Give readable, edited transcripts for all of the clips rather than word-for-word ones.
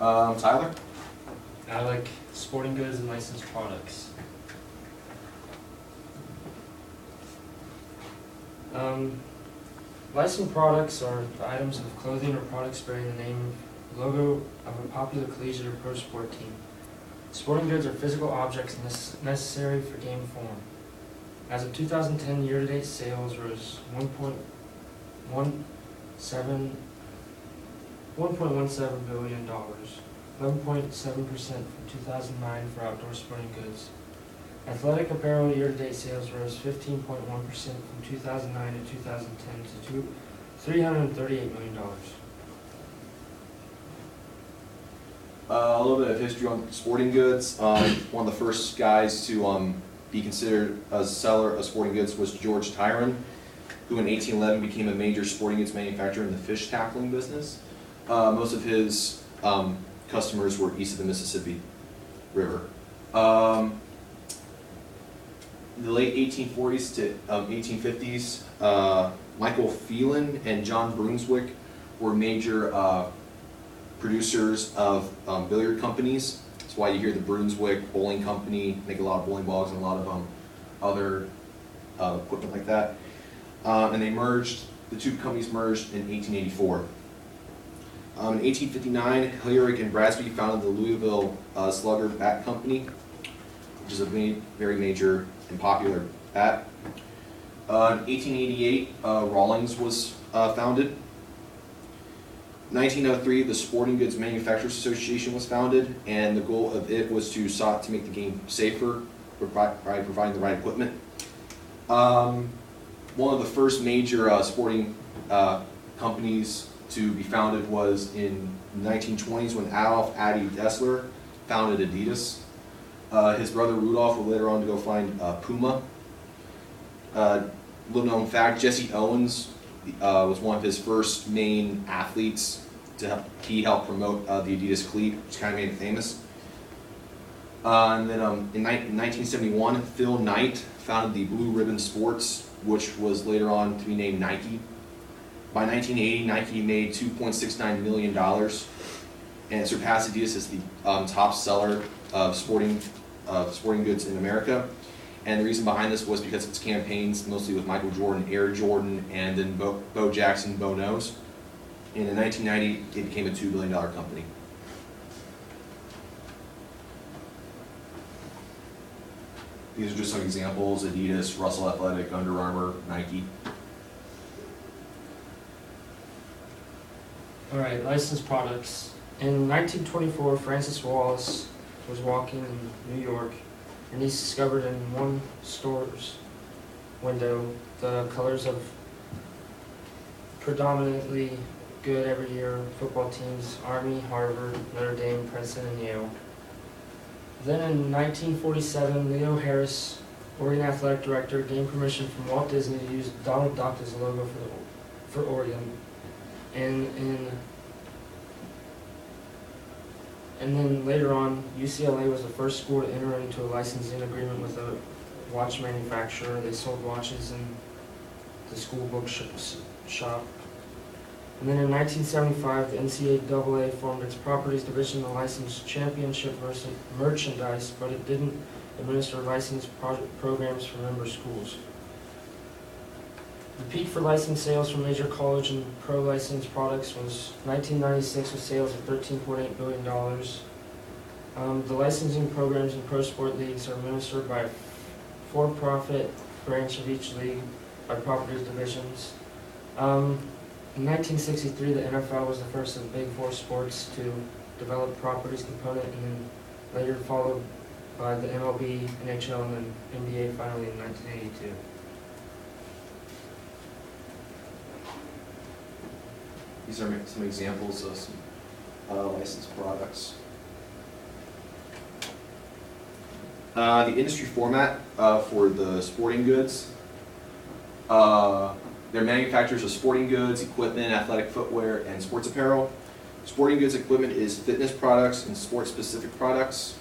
Tyler? I like sporting goods and licensed products. Licensed products are the items of clothing or products bearing the name, logo of a popular collegiate or pro sport team. Sporting goods are physical objects necessary for game form. As of 2010, year-to-date sales rose 1.17 billion, 11.7% from 2009 for outdoor sporting goods. Athletic apparel year-to-date sales rose 15.1% from 2009 to 2010 to $338 million. A little bit of history on sporting goods. One of the first guys to be considered a seller of sporting goods was George Tyron, who in 1811 became a major sporting goods manufacturer in the fish tackling business. Most of his customers were east of the Mississippi River. In the late 1840s to 1850s, Michael Phelan and John Brunswick were major producers of billiard companies. That's why you hear the Brunswick Bowling Company make a lot of bowling balls and a lot of other equipment like that. And they merged, the two companies merged in 1884. In 1859, Hilliard and Brasby founded the Louisville Slugger Bat Company, which is a very major and popular bat. In 1888, Rawlings was founded. 1903, the Sporting Goods Manufacturers Association was founded, and the goal of it was to sought to make the game safer by providing the right equipment. One of the first major sporting companies to be founded was in the 1920s when Adolf Addy Dessler founded Adidas. His brother Rudolph would later on to go find Puma. Little known fact, Jesse Owens was one of his first main athletes. He helped promote the Adidas cleat, which kind of made it famous. And then in 1971, Phil Knight founded the Blue Ribbon Sports, which was later on to be named Nike. By 1980, Nike made $2.69 million and surpassed Adidas as the top seller of sporting goods in America. And the reason behind this was because of its campaigns, mostly with Michael Jordan, Air Jordan, and then Bo Jackson, Bo Knows. And in 1990, it became a $2 billion company. These are just some examples: Adidas, Russell Athletic, Under Armour, Nike. All right, licensed products. In 1924, Francis Wallace was walking in New York, and he discovered in one store's window the colors of predominantly good every year football teams: Army, Harvard, Notre Dame, Princeton, and Yale. Then in 1947, Leo Harris, Oregon athletic director, gained permission from Walt Disney to use Donald Duck as a logo for Oregon. And then later on, UCLA was the first school to enter into a licensing agreement with a watch manufacturer. They sold watches in the school book shop. And then in 1975, the NCAA formed its properties division to license championship merchandise, but it didn't administer licensed programs for member schools. The peak for licensed sales from major college and pro licensed products was 1996 with sales of $13.8 billion. The licensing programs in pro sport leagues are administered by a for-profit branch of each league by properties divisions. In 1963, the NFL was the first of the big four sports to develop properties component, and then later followed by the MLB, NHL, and then NBA finally in 1982. These are some examples of some licensed products. The industry format for the sporting goods. They're manufacturers of sporting goods, equipment, athletic footwear, and sports apparel. Sporting goods equipment is fitness products and sports-specific products.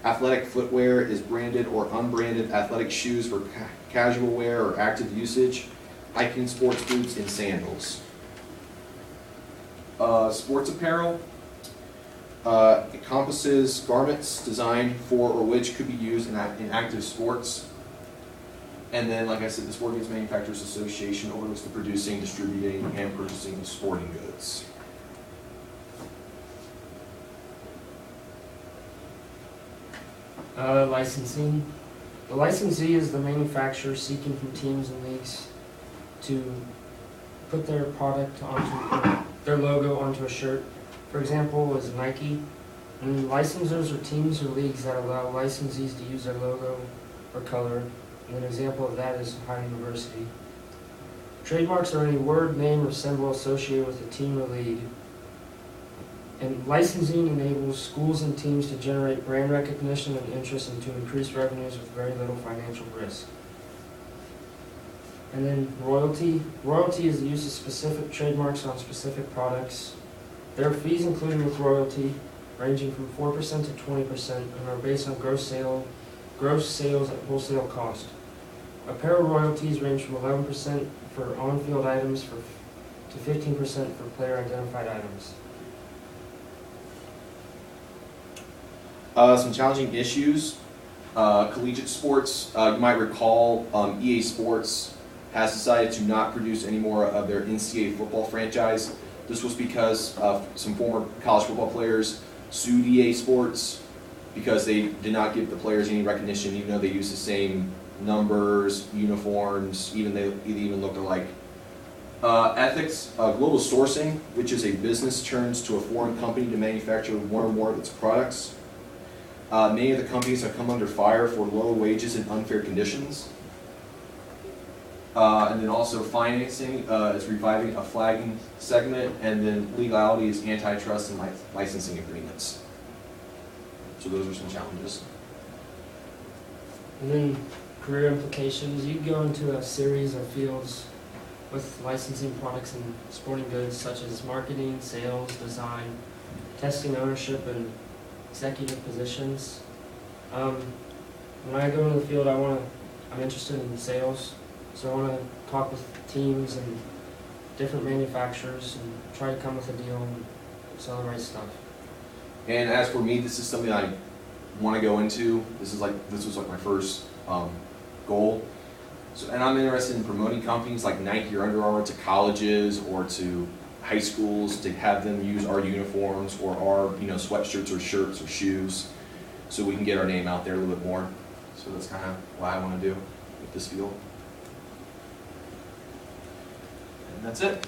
Athletic footwear is branded or unbranded athletic shoes for casual wear or active usage, hiking sports boots, and sandals. Sports apparel encompasses garments designed for or which could be used in active sports. And then, like I said, the Sporting Goods Manufacturers Association overlooks the producing, distributing, and purchasing of sporting goods. Licensing. The licensee is the manufacturer seeking from teams and leagues to put their product onto their logo onto a shirt. For example, is Nike. And licensors are teams or leagues that allow licensees to use their logo or color. And an example of that is Ohio University. Trademarks are any word, name, or symbol associated with a team or league. And licensing enables schools and teams to generate brand recognition and interest and to increase revenues with very little financial risk. And then royalty. Royalty is the use of specific trademarks on specific products. There are fees included with royalty, ranging from 4% to 20%, and are based on gross sales at wholesale cost. Apparel royalties range from 11% for on-field items to 15% for player-identified items. Some challenging issues. Collegiate sports, you might recall EA Sports has decided to not produce any more of their NCAA football franchise. This was because some former college football players sued EA Sports because they did not give the players any recognition, even though they used the same numbers, uniforms, they even looked alike. Ethics, global sourcing, which is a business turns to a foreign company to manufacture one or more of its products. Many of the companies have come under fire for low wages and unfair conditions. And then also financing is reviving a flagging segment, and then legality is antitrust and licensing agreements. So those are some challenges. And then career implications. You go into a series of fields with licensing products and sporting goods such as marketing, sales, design, testing, ownership, and executive positions. When I go into the field, I'm interested in sales, so I want to talk with teams and different manufacturers and try to come with a deal and sell the right stuff. And as for me, this is something I want to go into. This was like my first goal. So, and I'm interested in promoting companies like Nike or Under Armour to colleges or to high schools to have them use our uniforms or our sweatshirts or shirts or shoes, so we can get our name out there a little bit more. So that's kind of what I want to do with this field. And that's it.